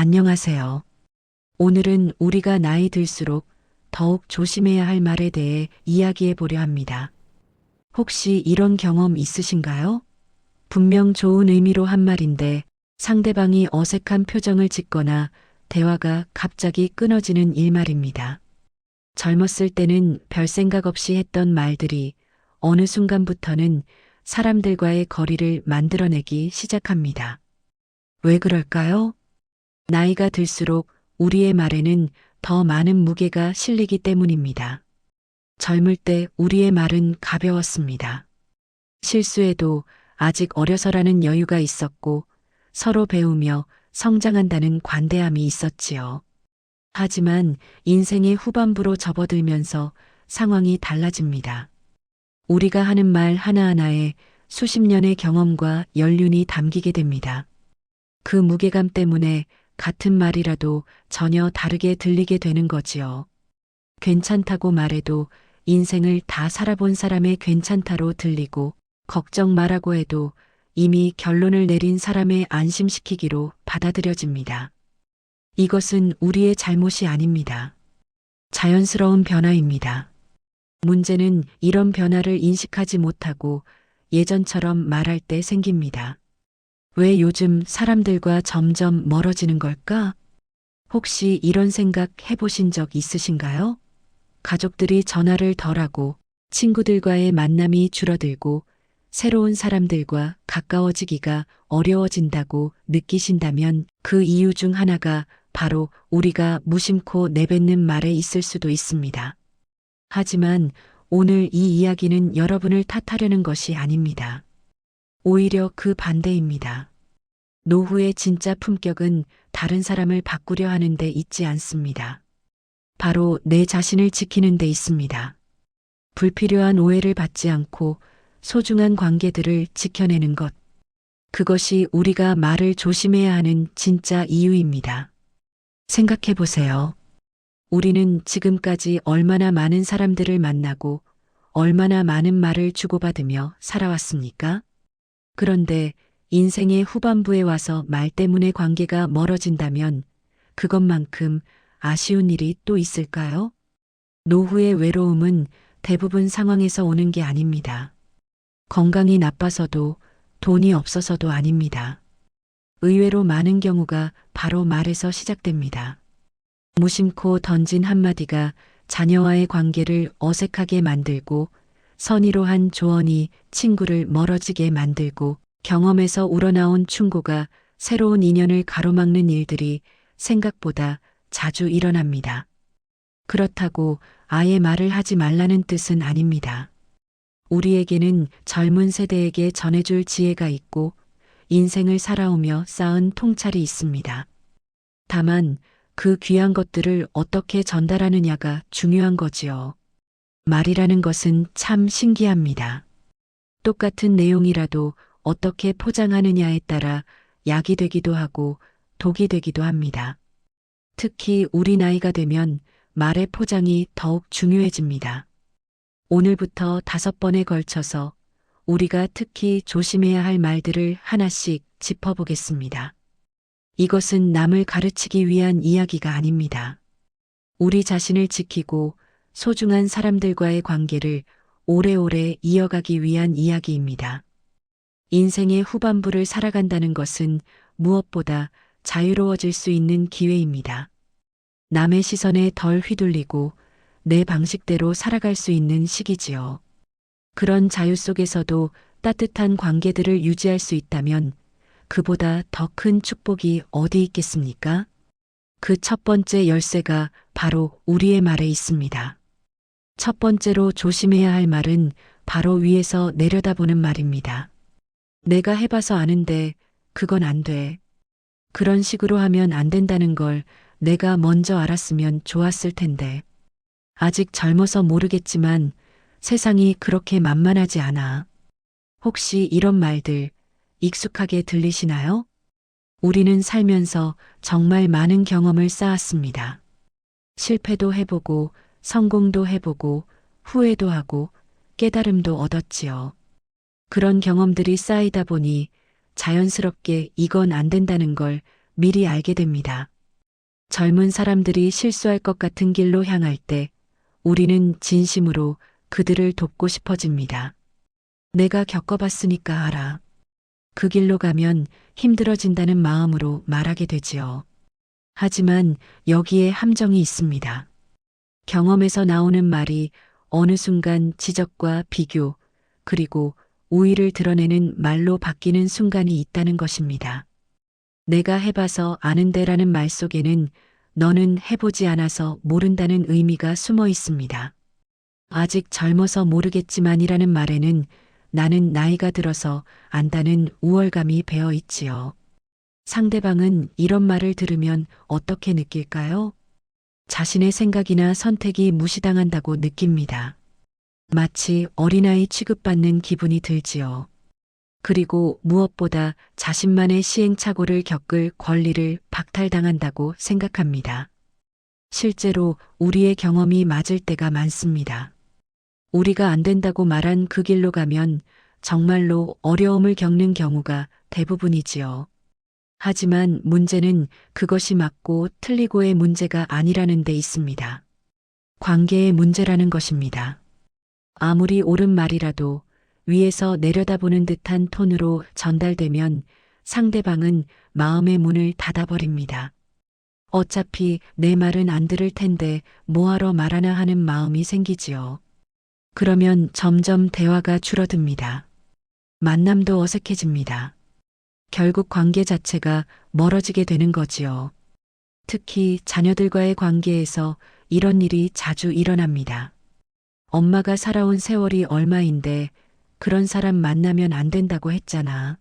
안녕하세요. 오늘은 우리가 나이 들수록 더욱 조심해야 할 말에 대해 이야기해 보려 합니다. 혹시 이런 경험 있으신가요? 분명 좋은 의미로 한 말인데 상대방이 어색한 표정을 짓거나 대화가 갑자기 끊어지는 일말입니다. 젊었을 때는 별 생각 없이 했던 말들이 어느 순간부터는 사람들과의 거리를 만들어내기 시작합니다. 왜 그럴까요? 나이가 들수록 우리의 말에는 더 많은 무게가 실리기 때문입니다. 젊을 때 우리의 말은 가벼웠습니다. 실수해도 아직 어려서라는 여유가 있었고 서로 배우며 성장한다는 관대함이 있었지요. 하지만 인생의 후반부로 접어들면서 상황이 달라집니다. 우리가 하는 말 하나하나에 수십 년의 경험과 연륜이 담기게 됩니다. 그 무게감 때문에 같은 말이라도 전혀 다르게 들리게 되는 거지요. 괜찮다고 말해도 인생을 다 살아본 사람의 괜찮다로 들리고, 걱정 마라고 해도 이미 결론을 내린 사람의 안심시키기로 받아들여집니다. 이것은 우리의 잘못이 아닙니다. 자연스러운 변화입니다. 문제는 이런 변화를 인식하지 못하고 예전처럼 말할 때 생깁니다. 왜 요즘 사람들과 점점 멀어지는 걸까? 혹시 이런 생각 해보신 적 있으신가요? 가족들이 전화를 덜하고 친구들과의 만남이 줄어들고 새로운 사람들과 가까워지기가 어려워진다고 느끼신다면 그 이유 중 하나가 바로 우리가 무심코 내뱉는 말에 있을 수도 있습니다. 하지만 오늘 이 이야기는 여러분을 탓하려는 것이 아닙니다. 오히려 그 반대입니다. 노후의 진짜 품격은 다른 사람을 바꾸려 하는 데 있지 않습니다. 바로 내 자신을 지키는 데 있습니다. 불필요한 오해를 받지 않고 소중한 관계들을 지켜내는 것. 그것이 우리가 말을 조심해야 하는 진짜 이유입니다. 생각해 보세요. 우리는 지금까지 얼마나 많은 사람들을 만나고 얼마나 많은 말을 주고받으며 살아왔습니까? 그런데 인생의 후반부에 와서 말 때문에 관계가 멀어진다면 그것만큼 아쉬운 일이 또 있을까요? 노후의 외로움은 대부분 상황에서 오는 게 아닙니다. 건강이 나빠서도 돈이 없어서도 아닙니다. 의외로 많은 경우가 바로 말에서 시작됩니다. 무심코 던진 한마디가 자녀와의 관계를 어색하게 만들고 선의로 한 조언이 친구를 멀어지게 만들고 경험에서 우러나온 충고가 새로운 인연을 가로막는 일들이 생각보다 자주 일어납니다. 그렇다고 아예 말을 하지 말라는 뜻은 아닙니다. 우리에게는 젊은 세대에게 전해줄 지혜가 있고 인생을 살아오며 쌓은 통찰이 있습니다. 다만 그 귀한 것들을 어떻게 전달하느냐가 중요한 거지요. 말이라는 것은 참 신기합니다. 똑같은 내용이라도 어떻게 포장하느냐에 따라 약이 되기도 하고 독이 되기도 합니다. 특히 우리 나이가 되면 말의 포장이 더욱 중요해집니다. 오늘부터 5번에 걸쳐서 우리가 특히 조심해야 할 말들을 하나씩 짚어보겠습니다. 이것은 남을 가르치기 위한 이야기가 아닙니다. 우리 자신을 지키고 소중한 사람들과의 관계를 오래오래 이어가기 위한 이야기입니다. 인생의 후반부를 살아간다는 것은 무엇보다 자유로워질 수 있는 기회입니다. 남의 시선에 덜 휘둘리고 내 방식대로 살아갈 수 있는 시기지요. 그런 자유 속에서도 따뜻한 관계들을 유지할 수 있다면 그보다 더 큰 축복이 어디 있겠습니까? 그 첫 번째 열쇠가 바로 우리의 말에 있습니다. 첫 번째로 조심해야 할 말은 바로 위에서 내려다보는 말입니다. 내가 해봐서 아는데 그건 안 돼. 그런 식으로 하면 안 된다는 걸 내가 먼저 알았으면 좋았을 텐데. 아직 젊어서 모르겠지만 세상이 그렇게 만만하지 않아. 혹시 이런 말들 익숙하게 들리시나요? 우리는 살면서 정말 많은 경험을 쌓았습니다. 실패도 해보고 성공도 해보고 후회도 하고 깨달음도 얻었지요. 그런 경험들이 쌓이다 보니 자연스럽게 이건 안 된다는 걸 미리 알게 됩니다. 젊은 사람들이 실수할 것 같은 길로 향할 때 우리는 진심으로 그들을 돕고 싶어집니다. 내가 겪어봤으니까 알아. 그 길로 가면 힘들어진다는 마음으로 말하게 되지요. 하지만 여기에 함정이 있습니다. 경험에서 나오는 말이 어느 순간 지적과 비교, 그리고 우위를 드러내는 말로 바뀌는 순간이 있다는 것입니다. 내가 해봐서 아는데라는 말 속에는 너는 해보지 않아서 모른다는 의미가 숨어 있습니다. 아직 젊어서 모르겠지만이라는 말에는 나는 나이가 들어서 안다는 우월감이 배어 있지요. 상대방은 이런 말을 들으면 어떻게 느낄까요? 자신의 생각이나 선택이 무시당한다고 느낍니다. 마치 어린아이 취급받는 기분이 들지요. 그리고 무엇보다 자신만의 시행착오를 겪을 권리를 박탈당한다고 생각합니다. 실제로 우리의 경험이 맞을 때가 많습니다. 우리가 안 된다고 말한 그 길로 가면 정말로 어려움을 겪는 경우가 대부분이지요. 하지만 문제는 그것이 맞고 틀리고의 문제가 아니라는 데 있습니다. 관계의 문제라는 것입니다. 아무리 옳은 말이라도 위에서 내려다보는 듯한 톤으로 전달되면 상대방은 마음의 문을 닫아버립니다. 어차피 내 말은 안 들을 텐데 뭐하러 말하나 하는 마음이 생기지요. 그러면 점점 대화가 줄어듭니다. 만남도 어색해집니다. 결국 관계 자체가 멀어지게 되는 거지요. 특히 자녀들과의 관계에서 이런 일이 자주 일어납니다. 엄마가 살아온 세월이 얼마인데 그런 사람 만나면 안 된다고 했잖아.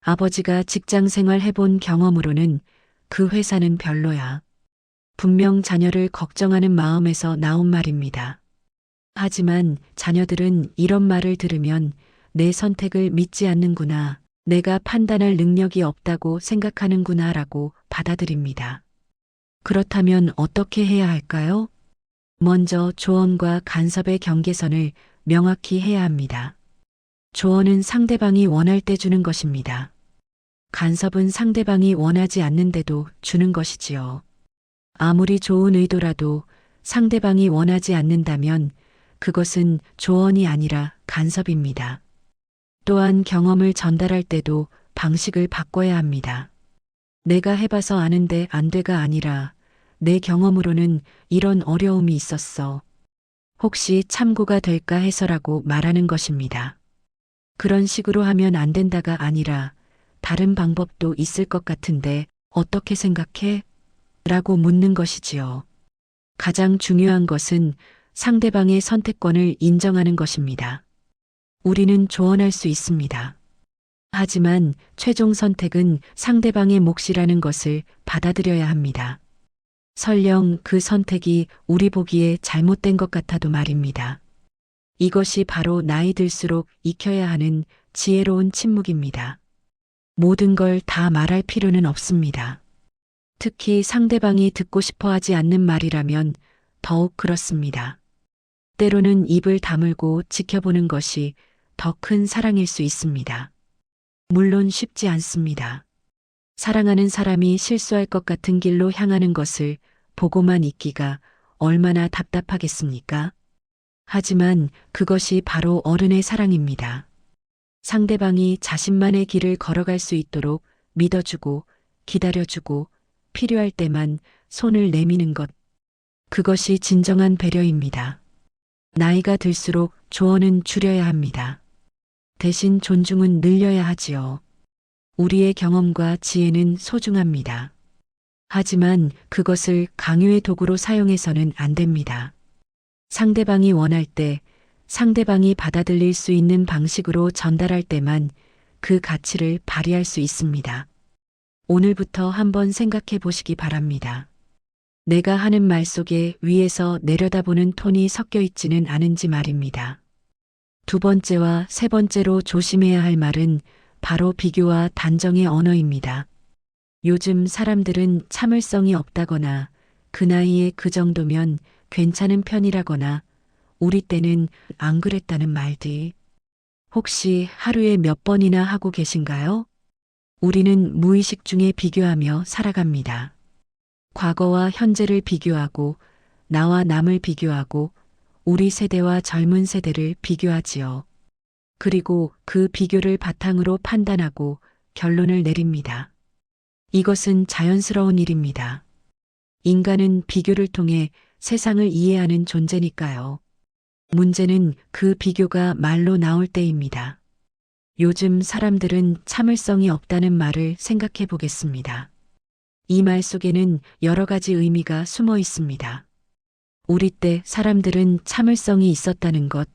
아버지가 직장 생활 해본 경험으로는 그 회사는 별로야. 분명 자녀를 걱정하는 마음에서 나온 말입니다. 하지만 자녀들은 이런 말을 들으면 내 선택을 믿지 않는구나, 내가 판단할 능력이 없다고 생각하는구나 라고 받아들입니다. 그렇다면 어떻게 해야 할까요? 먼저 조언과 간섭의 경계선을 명확히 해야 합니다. 조언은 상대방이 원할 때 주는 것입니다. 간섭은 상대방이 원하지 않는데도 주는 것이지요. 아무리 좋은 의도라도 상대방이 원하지 않는다면 그것은 조언이 아니라 간섭입니다. 또한 경험을 전달할 때도 방식을 바꿔야 합니다. 내가 해봐서 아는데 안 돼가 아니라 내 경험으로는 이런 어려움이 있었어. 혹시 참고가 될까 해서라고 말하는 것입니다. 그런 식으로 하면 안 된다가 아니라 다른 방법도 있을 것 같은데 어떻게 생각해? 라고 묻는 것이지요. 가장 중요한 것은 상대방의 선택권을 인정하는 것입니다. 우리는 조언할 수 있습니다. 하지만 최종 선택은 상대방의 몫이라는 것을 받아들여야 합니다. 설령 그 선택이 우리 보기에 잘못된 것 같아도 말입니다. 이것이 바로 나이 들수록 익혀야 하는 지혜로운 침묵입니다. 모든 걸 다 말할 필요는 없습니다. 특히 상대방이 듣고 싶어 하지 않는 말이라면 더욱 그렇습니다. 때로는 입을 다물고 지켜보는 것이 더 큰 사랑일 수 있습니다. 물론 쉽지 않습니다. 사랑하는 사람이 실수할 것 같은 길로 향하는 것을 보고만 있기가 얼마나 답답하겠습니까? 하지만 그것이 바로 어른의 사랑입니다. 상대방이 자신만의 길을 걸어갈 수 있도록 믿어주고 기다려주고 필요할 때만 손을 내미는 것. 그것이 진정한 배려입니다. 나이가 들수록 조언은 줄여야 합니다. 대신 존중은 늘려야 하지요. 우리의 경험과 지혜는 소중합니다. 하지만 그것을 강요의 도구로 사용해서는 안 됩니다. 상대방이 원할 때, 상대방이 받아들일 수 있는 방식으로 전달할 때만 그 가치를 발휘할 수 있습니다. 오늘부터 한번 생각해 보시기 바랍니다. 내가 하는 말 속에 위에서 내려다보는 톤이 섞여 있지는 않은지 말입니다. 두 번째와 세 번째로 조심해야 할 말은 바로 비교와 단정의 언어입니다. 요즘 사람들은 참을성이 없다거나 그 나이에 그 정도면 괜찮은 편이라거나 우리 때는 안 그랬다는 말들. 혹시 하루에 몇 번이나 하고 계신가요? 우리는 무의식 중에 비교하며 살아갑니다. 과거와 현재를 비교하고 나와 남을 비교하고 우리 세대와 젊은 세대를 비교하지요. 그리고 그 비교를 바탕으로 판단하고 결론을 내립니다. 이것은 자연스러운 일입니다. 인간은 비교를 통해 세상을 이해하는 존재니까요. 문제는 그 비교가 말로 나올 때입니다. 요즘 사람들은 참을성이 없다는 말을 생각해 보겠습니다. 이 말 속에는 여러 가지 의미가 숨어 있습니다. 우리 때 사람들은 참을성이 있었다는 것,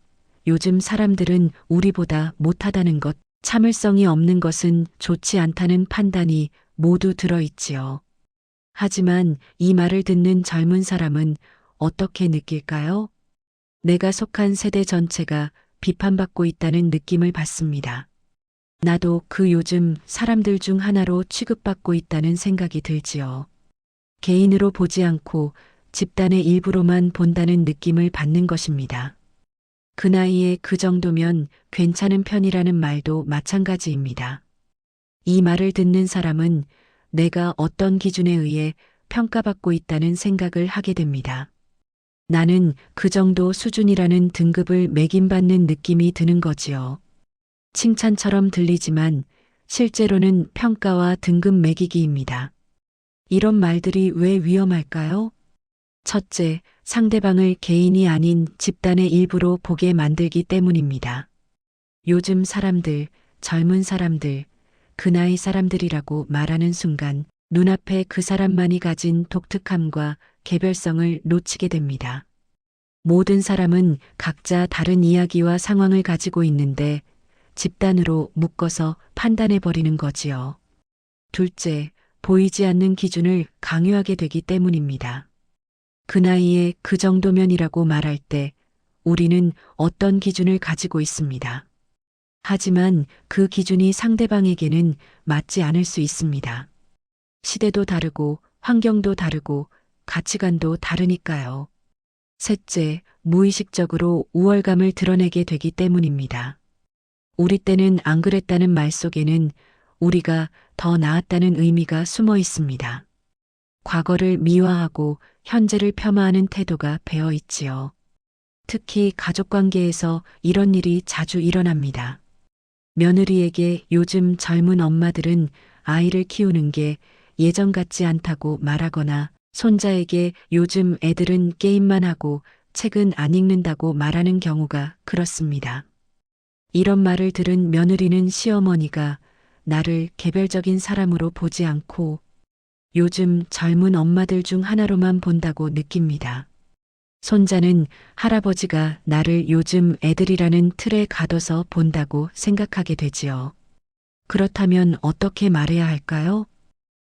요즘 사람들은 우리보다 못하다는 것, 참을성이 없는 것은 좋지 않다는 판단이 모두 들어있지요. 하지만 이 말을 듣는 젊은 사람은 어떻게 느낄까요? 내가 속한 세대 전체가 비판받고 있다는 느낌을 받습니다. 나도 그 요즘 사람들 중 하나로 취급받고 있다는 생각이 들지요. 개인으로 보지 않고 집단의 일부로만 본다는 느낌을 받는 것입니다. 그 나이에 그 정도면 괜찮은 편이라는 말도 마찬가지입니다. 이 말을 듣는 사람은 내가 어떤 기준에 의해 평가받고 있다는 생각을 하게 됩니다. 나는 그 정도 수준이라는 등급을 매김받는 느낌이 드는 거지요. 칭찬처럼 들리지만 실제로는 평가와 등급 매기기입니다. 이런 말들이 왜 위험할까요? 첫째, 상대방을 개인이 아닌 집단의 일부로 보게 만들기 때문입니다. 요즘 사람들, 젊은 사람들, 그 나이 사람들이라고 말하는 순간 눈앞에 그 사람만이 가진 독특함과 개별성을 놓치게 됩니다. 모든 사람은 각자 다른 이야기와 상황을 가지고 있는데 집단으로 묶어서 판단해버리는 거지요. 둘째, 보이지 않는 기준을 강요하게 되기 때문입니다. 그 나이에 그 정도면이라고 말할 때 우리는 어떤 기준을 가지고 있습니다. 하지만 그 기준이 상대방에게는 맞지 않을 수 있습니다. 시대도 다르고 환경도 다르고 가치관도 다르니까요. 셋째, 무의식적으로 우월감을 드러내게 되기 때문입니다. 우리 때는 안 그랬다는 말 속에는 우리가 더 나았다는 의미가 숨어 있습니다. 과거를 미화하고 현재를 폄하하는 태도가 배어 있지요. 특히 가족관계에서 이런 일이 자주 일어납니다. 며느리에게 요즘 젊은 엄마들은 아이를 키우는 게 예전 같지 않다고 말하거나 손자에게 요즘 애들은 게임만 하고 책은 안 읽는다고 말하는 경우가 그렇습니다. 이런 말을 들은 며느리는 시어머니가 나를 개별적인 사람으로 보지 않고 요즘 젊은 엄마들 중 하나로만 본다고 느낍니다. 손자는 할아버지가 나를 요즘 애들이라는 틀에 가둬서 본다고 생각하게 되지요. 그렇다면 어떻게 말해야 할까요?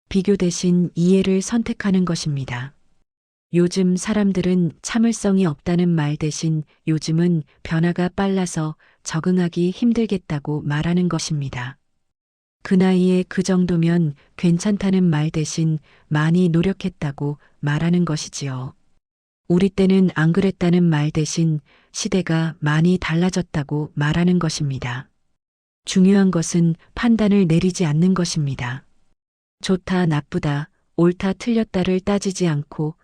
비교 대신 이해를 선택하는 것입니다. 요즘 사람들은 참을성이 없다는 말 대신 요즘은 변화가 빨라서 적응하기 힘들겠다고 말하는 것입니다. 그 나이에 그 정도면 괜찮다는 말 대신 많이 노력했다고 말하는 것이지요. 우리 때는 안 그랬다는 말 대신 시대가 많이 달라졌다고 말하는 것입니다. 중요한 것은 판단을 내리지 않는 것입니다. 좋다, 나쁘다, 옳다, 틀렸다를 따지지 않고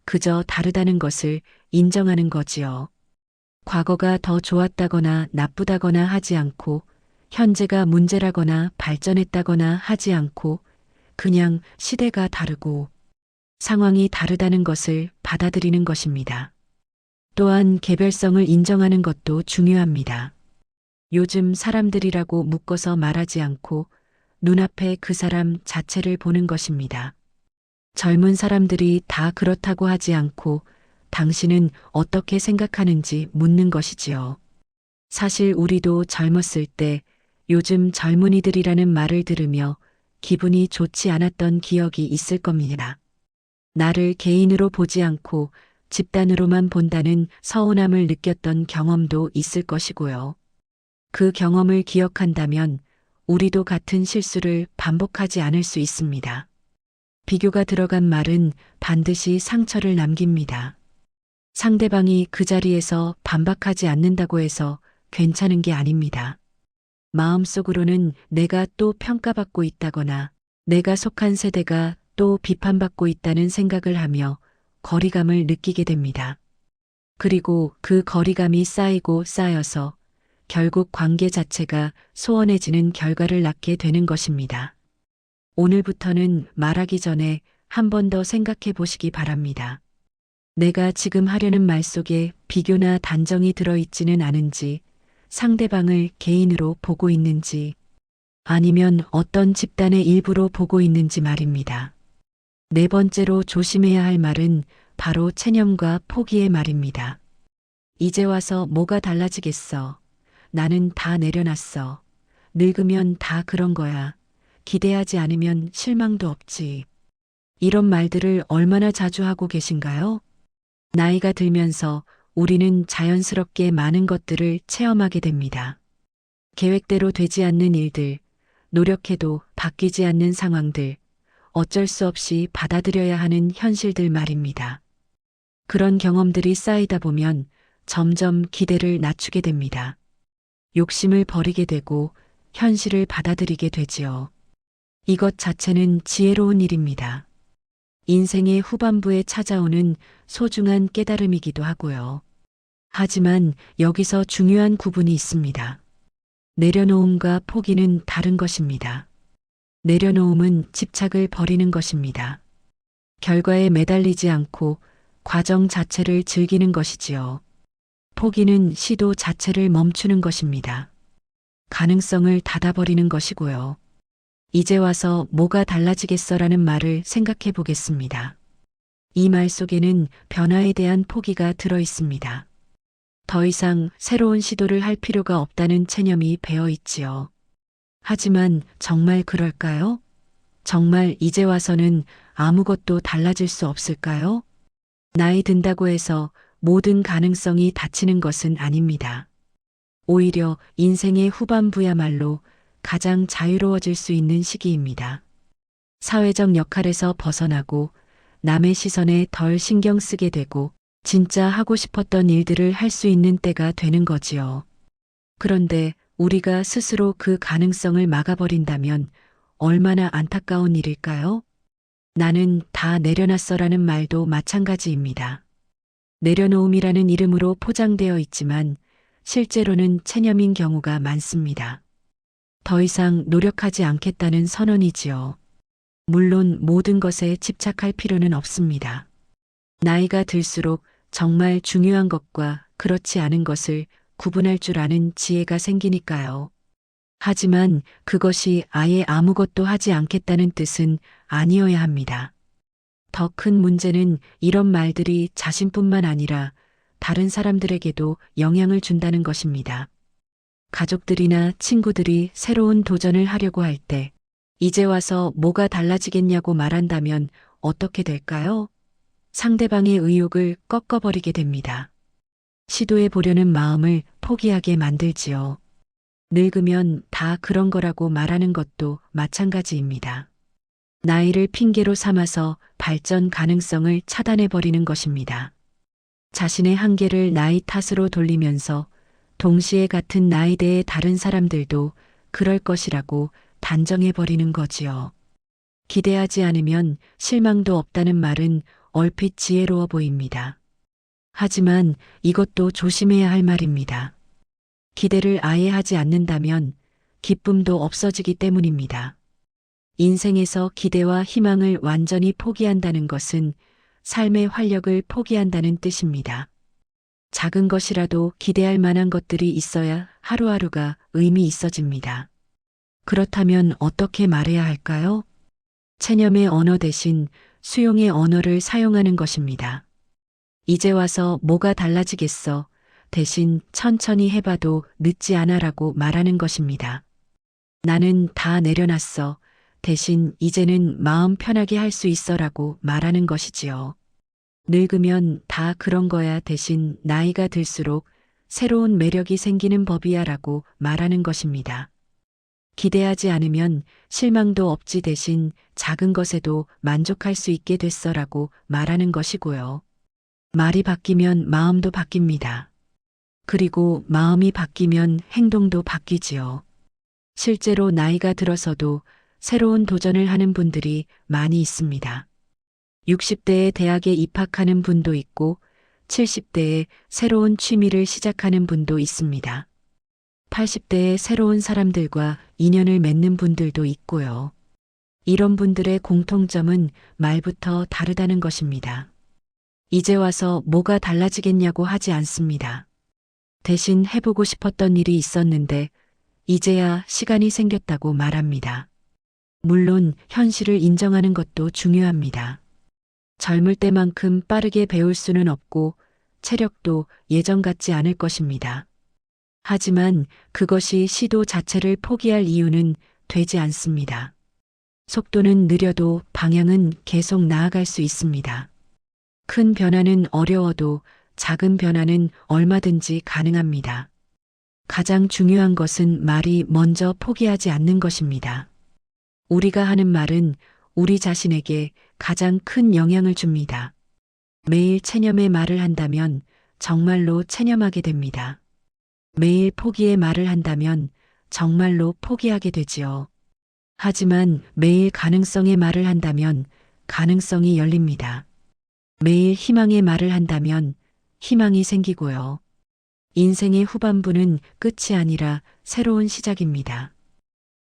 그저 다르다는 것을 인정하는 거지요. 과거가 더 좋았다거나 나쁘다거나 하지 않고 현재가 문제라거나 발전했다거나 하지 않고 그냥 시대가 다르고 상황이 다르다는 것을 받아들이는 것입니다. 또한 개별성을 인정하는 것도 중요합니다. 요즘 사람들이라고 묶어서 말하지 않고 눈앞에 그 사람 자체를 보는 것입니다. 젊은 사람들이 다 그렇다고 하지 않고 당신은 어떻게 생각하는지 묻는 것이지요. 사실 우리도 젊었을 때 요즘 젊은이들이라는 말을 들으며 기분이 좋지 않았던 기억이 있을 겁니다. 나를 개인으로 보지 않고 집단으로만 본다는 서운함을 느꼈던 경험도 있을 것이고요. 그 경험을 기억한다면 우리도 같은 실수를 반복하지 않을 수 있습니다. 비교가 들어간 말은 반드시 상처를 남깁니다. 상대방이 그 자리에서 반박하지 않는다고 해서 괜찮은 게 아닙니다. 마음속으로는 내가 또 평가받고 있다거나 내가 속한 세대가 또 비판받고 있다는 생각을 하며 거리감을 느끼게 됩니다. 그리고 그 거리감이 쌓이고 쌓여서 결국 관계 자체가 소원해지는 결과를 낳게 되는 것입니다. 오늘부터는 말하기 전에 한 번 더 생각해 보시기 바랍니다. 내가 지금 하려는 말 속에 비교나 단정이 들어있지는 않은지, 상대방을 개인으로 보고 있는지, 아니면 어떤 집단의 일부로 보고 있는지 말입니다. 네 번째로 조심해야 할 말은 바로 체념과 포기의 말입니다. 이제 와서 뭐가 달라지겠어. 나는 다 내려놨어. 늙으면 다 그런 거야. 기대하지 않으면 실망도 없지. 이런 말들을 얼마나 자주 하고 계신가요? 나이가 들면서 우리는 자연스럽게 많은 것들을 체험하게 됩니다. 계획대로 되지 않는 일들, 노력해도 바뀌지 않는 상황들, 어쩔 수 없이 받아들여야 하는 현실들 말입니다. 그런 경험들이 쌓이다 보면 점점 기대를 낮추게 됩니다. 욕심을 버리게 되고 현실을 받아들이게 되지요. 이것 자체는 지혜로운 일입니다. 인생의 후반부에 찾아오는 소중한 깨달음이기도 하고요. 하지만 여기서 중요한 구분이 있습니다. 내려놓음과 포기는 다른 것입니다. 내려놓음은 집착을 버리는 것입니다. 결과에 매달리지 않고 과정 자체를 즐기는 것이지요. 포기는 시도 자체를 멈추는 것입니다. 가능성을 닫아버리는 것이고요. 이제 와서 뭐가 달라지겠어라는 말을 생각해 보겠습니다. 이 말 속에는 변화에 대한 포기가 들어 있습니다. 더 이상 새로운 시도를 할 필요가 없다는 체념이 배어 있지요. 하지만 정말 그럴까요? 정말 이제 와서는 아무것도 달라질 수 없을까요? 나이 든다고 해서 모든 가능성이 닫히는 것은 아닙니다. 오히려 인생의 후반부야말로 가장 자유로워질 수 있는 시기입니다. 사회적 역할에서 벗어나고 남의 시선에 덜 신경 쓰게 되고 진짜 하고 싶었던 일들을 할 수 있는 때가 되는 거지요. 그런데 우리가 스스로 그 가능성을 막아버린다면 얼마나 안타까운 일일까요? 나는 다 내려놨어라는 말도 마찬가지입니다. 내려놓음이라는 이름으로 포장되어 있지만 실제로는 체념인 경우가 많습니다. 더 이상 노력하지 않겠다는 선언이지요. 물론 모든 것에 집착할 필요는 없습니다. 나이가 들수록 정말 중요한 것과 그렇지 않은 것을 구분할 줄 아는 지혜가 생기니까요. 하지만 그것이 아예 아무것도 하지 않겠다는 뜻은 아니어야 합니다. 더 큰 문제는 이런 말들이 자신뿐만 아니라 다른 사람들에게도 영향을 준다는 것입니다. 가족들이나 친구들이 새로운 도전을 하려고 할 때 이제 와서 뭐가 달라지겠냐고 말한다면 어떻게 될까요? 상대방의 의욕을 꺾어버리게 됩니다. 시도해 보려는 마음을 포기하게 만들지요. 늙으면 다 그런 거라고 말하는 것도 마찬가지입니다. 나이를 핑계로 삼아서 발전 가능성을 차단해 버리는 것입니다. 자신의 한계를 나이 탓으로 돌리면서 동시에 같은 나이대의 다른 사람들도 그럴 것이라고 단정해 버리는 거지요. 기대하지 않으면 실망도 없다는 말은 얼핏 지혜로워 보입니다. 하지만 이것도 조심해야 할 말입니다. 기대를 아예 하지 않는다면 기쁨도 없어지기 때문입니다. 인생에서 기대와 희망을 완전히 포기한다는 것은 삶의 활력을 포기한다는 뜻입니다. 작은 것이라도 기대할 만한 것들이 있어야 하루하루가 의미 있어집니다. 그렇다면 어떻게 말해야 할까요? 체념의 언어 대신 수용의 언어를 사용하는 것입니다. 이제 와서 뭐가 달라지겠어 대신 천천히 해봐도 늦지 않아라고 말하는 것입니다. 나는 다 내려놨어 대신 이제는 마음 편하게 할 수 있어라고 말하는 것이지요. 늙으면 다 그런 거야 대신 나이가 들수록 새로운 매력이 생기는 법이야라고 말하는 것입니다. 기대하지 않으면 실망도 없지 대신 작은 것에도 만족할 수 있게 됐어라고 말하는 것이고요. 말이 바뀌면 마음도 바뀝니다. 그리고 마음이 바뀌면 행동도 바뀌지요. 실제로 나이가 들어서도 새로운 도전을 하는 분들이 많이 있습니다. 60대에 대학에 입학하는 분도 있고 70대에 새로운 취미를 시작하는 분도 있습니다. 80대에 새로운 사람들과 인연을 맺는 분들도 있고요. 이런 분들의 공통점은 말부터 다르다는 것입니다. 이제 와서 뭐가 달라지겠냐고 하지 않습니다. 대신 해보고 싶었던 일이 있었는데 이제야 시간이 생겼다고 말합니다. 물론 현실을 인정하는 것도 중요합니다. 젊을 때만큼 빠르게 배울 수는 없고 체력도 예전 같지 않을 것입니다. 하지만 그것이 시도 자체를 포기할 이유는 되지 않습니다. 속도는 느려도 방향은 계속 나아갈 수 있습니다. 큰 변화는 어려워도 작은 변화는 얼마든지 가능합니다. 가장 중요한 것은 말이 먼저 포기하지 않는 것입니다. 우리가 하는 말은 우리 자신에게 가장 큰 영향을 줍니다. 매일 체념의 말을 한다면 정말로 체념하게 됩니다. 매일 포기의 말을 한다면 정말로 포기하게 되지요. 하지만 매일 가능성의 말을 한다면 가능성이 열립니다. 매일 희망의 말을 한다면 희망이 생기고요. 인생의 후반부는 끝이 아니라 새로운 시작입니다.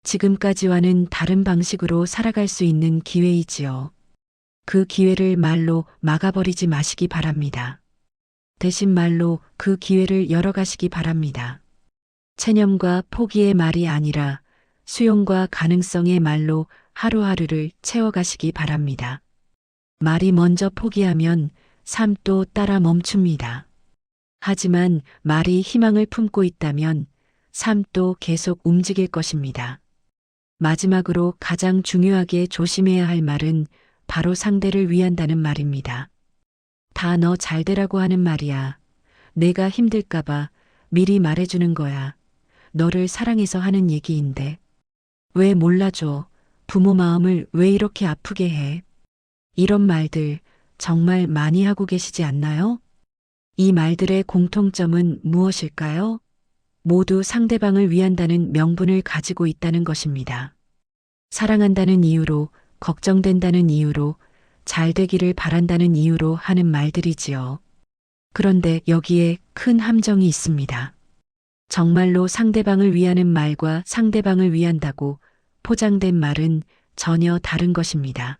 지금까지와는 다른 방식으로 살아갈 수 있는 기회이지요. 그 기회를 말로 막아버리지 마시기 바랍니다. 대신 말로 그 기회를 열어가시기 바랍니다. 체념과 포기의 말이 아니라 수용과 가능성의 말로 하루하루를 채워가시기 바랍니다. 말이 먼저 포기하면 삶도 따라 멈춥니다. 하지만 말이 희망을 품고 있다면 삶도 계속 움직일 것입니다. 마지막으로 가장 중요하게 조심해야 할 말은 바로 상대를 위한다는 말입니다. 다 너 잘되라고 하는 말이야. 내가 힘들까봐 미리 말해주는 거야. 너를 사랑해서 하는 얘기인데. 왜 몰라줘? 부모 마음을 왜 이렇게 아프게 해? 이런 말들 정말 많이 하고 계시지 않나요? 이 말들의 공통점은 무엇일까요? 모두 상대방을 위한다는 명분을 가지고 있다는 것입니다. 사랑한다는 이유로, 걱정된다는 이유로, 잘 되기를 바란다는 이유로 하는 말들이지요. 그런데 여기에 큰 함정이 있습니다. 정말로 상대방을 위하는 말과 상대방을 위한다고 포장된 말은 전혀 다른 것입니다.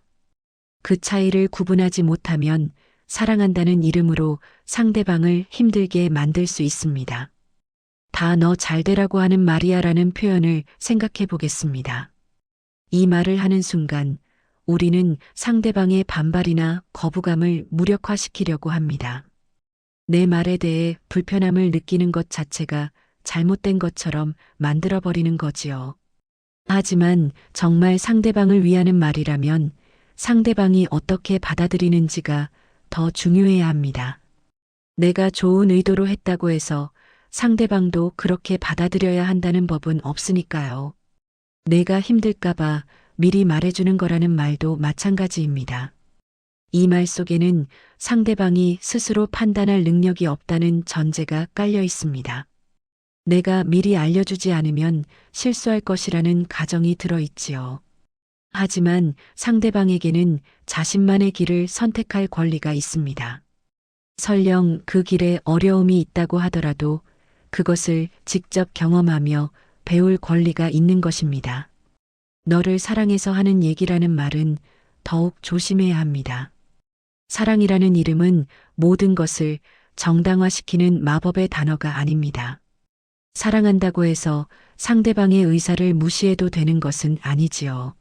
그 차이를 구분하지 못하면 사랑한다는 이름으로 상대방을 힘들게 만들 수 있습니다. 다 너 잘되라고 하는 말이야라는 표현을 생각해 보겠습니다. 이 말을 하는 순간 우리는 상대방의 반발이나 거부감을 무력화시키려고 합니다. 내 말에 대해 불편함을 느끼는 것 자체가 잘못된 것처럼 만들어버리는 거지요. 하지만 정말 상대방을 위하는 말이라면 상대방이 어떻게 받아들이는지가 더 중요해야 합니다. 내가 좋은 의도로 했다고 해서 상대방도 그렇게 받아들여야 한다는 법은 없으니까요. 내가 힘들까봐 미리 말해주는 거라는 말도 마찬가지입니다. 이 말 속에는 상대방이 스스로 판단할 능력이 없다는 전제가 깔려 있습니다. 내가 미리 알려주지 않으면 실수할 것이라는 가정이 들어있지요. 하지만 상대방에게는 자신만의 길을 선택할 권리가 있습니다. 설령 그 길에 어려움이 있다고 하더라도 그것을 직접 경험하며 배울 권리가 있는 것입니다. 너를 사랑해서 하는 얘기라는 말은 더욱 조심해야 합니다. 사랑이라는 이름은 모든 것을 정당화시키는 마법의 단어가 아닙니다. 사랑한다고 해서 상대방의 의사를 무시해도 되는 것은 아니지요.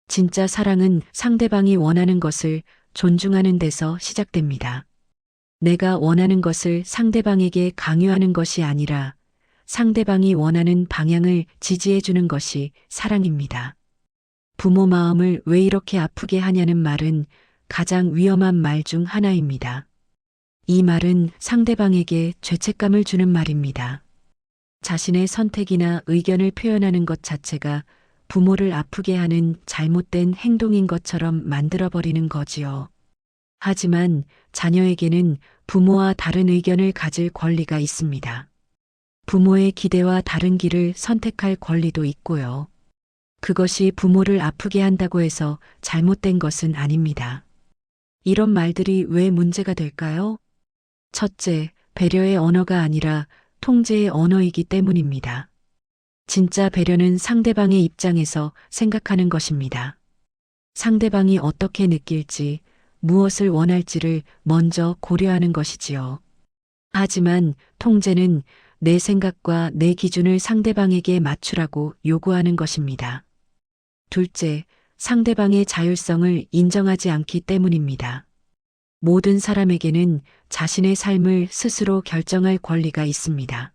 진짜 사랑은 상대방이 원하는 것을 존중하는 데서 시작됩니다. 내가 원하는 것을 상대방에게 강요하는 것이 아니라 상대방이 원하는 방향을 지지해 주는 것이 사랑입니다. 부모 마음을 왜 이렇게 아프게 하냐는 말은 가장 위험한 말 중 하나입니다. 이 말은 상대방에게 죄책감을 주는 말입니다. 자신의 선택이나 의견을 표현하는 것 자체가 부모를 아프게 하는 잘못된 행동인 것처럼 만들어버리는 거지요. 하지만 자녀에게는 부모와 다른 의견을 가질 권리가 있습니다. 부모의 기대와 다른 길을 선택할 권리도 있고요. 그것이 부모를 아프게 한다고 해서 잘못된 것은 아닙니다. 이런 말들이 왜 문제가 될까요? 첫째, 배려의 언어가 아니라 통제의 언어이기 때문입니다. 진짜 배려는 상대방의 입장에서 생각하는 것입니다. 상대방이 어떻게 느낄지, 무엇을 원할지를 먼저 고려하는 것이지요. 하지만 통제는 내 생각과 내 기준을 상대방에게 맞추라고 요구하는 것입니다. 둘째, 상대방의 자율성을 인정하지 않기 때문입니다. 모든 사람에게는 자신의 삶을 스스로 결정할 권리가 있습니다.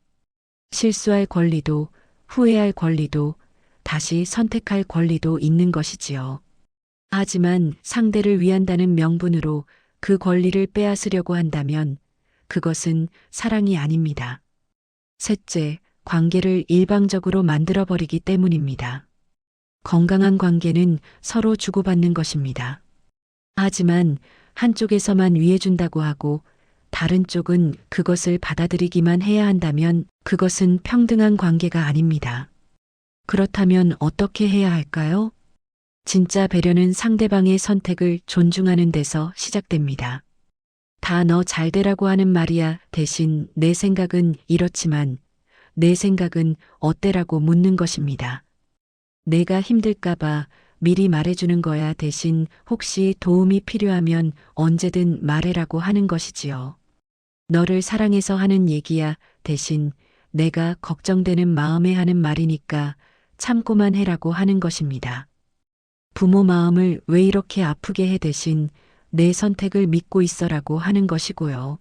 실수할 권리도, 후회할 권리도, 다시 선택할 권리도 있는 것이지요. 하지만 상대를 위한다는 명분으로 그 권리를 빼앗으려고 한다면 그것은 사랑이 아닙니다. 셋째, 관계를 일방적으로 만들어버리기 때문입니다. 건강한 관계는 서로 주고받는 것입니다. 하지만 한쪽에서만 위해준다고 하고 다른 쪽은 그것을 받아들이기만 해야 한다면 그것은 평등한 관계가 아닙니다. 그렇다면 어떻게 해야 할까요? 진짜 배려는 상대방의 선택을 존중하는 데서 시작됩니다. 다 너 잘 되라고 하는 말이야 대신 내 생각은 이렇지만 내 생각은 어때라고 묻는 것입니다. 내가 힘들까봐 미리 말해주는 거야 대신 혹시 도움이 필요하면 언제든 말해라고 하는 것이지요. 너를 사랑해서 하는 얘기야 대신 내가 걱정되는 마음에 하는 말이니까 참고만 해라고 하는 것입니다. 부모 마음을 왜 이렇게 아프게 해 대신 내 선택을 믿고 있어라고 하는 것이고요.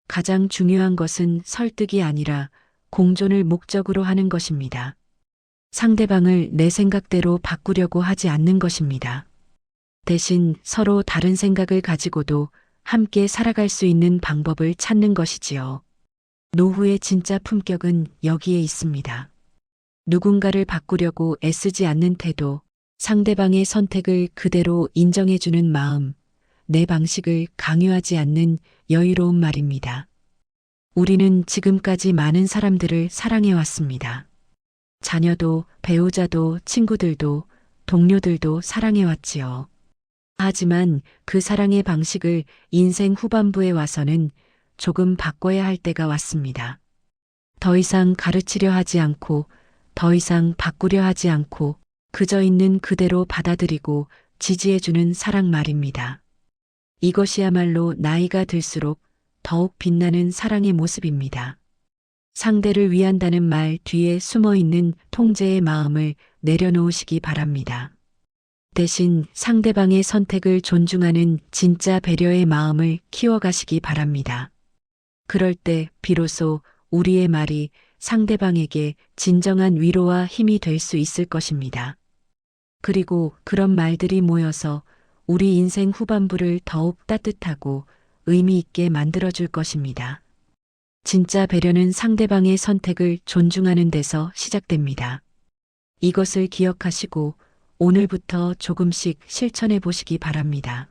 가장 중요한 것은 설득이 아니라 공존을 목적으로 하는 것입니다. 상대방을 내 생각대로 바꾸려고 하지 않는 것입니다. 대신 서로 다른 생각을 가지고도 함께 살아갈 수 있는 방법을 찾는 것이지요. 노후의 진짜 품격은 여기에 있습니다. 누군가를 바꾸려고 애쓰지 않는 태도, 상대방의 선택을 그대로 인정해주는 마음, 내 방식을 강요하지 않는 여유로운 말입니다. 우리는 지금까지 많은 사람들을 사랑해왔습니다. 자녀도, 배우자도, 친구들도, 동료들도 사랑해왔지요. 하지만 그 사랑의 방식을 인생 후반부에 와서는 조금 바꿔야 할 때가 왔습니다. 더 이상 가르치려 하지 않고, 더 이상 바꾸려 하지 않고, 그저 있는 그대로 받아들이고 지지해주는 사랑 말입니다. 이것이야말로 나이가 들수록 더욱 빛나는 사랑의 모습입니다. 상대를 위한다는 말 뒤에 숨어 있는 통제의 마음을 내려놓으시기 바랍니다. 대신 상대방의 선택을 존중하는 진짜 배려의 마음을 키워가시기 바랍니다. 그럴 때 비로소 우리의 말이 상대방에게 진정한 위로와 힘이 될 수 있을 것입니다. 그리고 그런 말들이 모여서 우리 인생 후반부를 더욱 따뜻하고 의미 있게 만들어줄 것입니다. 진짜 배려는 상대방의 선택을 존중하는 데서 시작됩니다. 이것을 기억하시고 오늘부터 조금씩 실천해 보시기 바랍니다.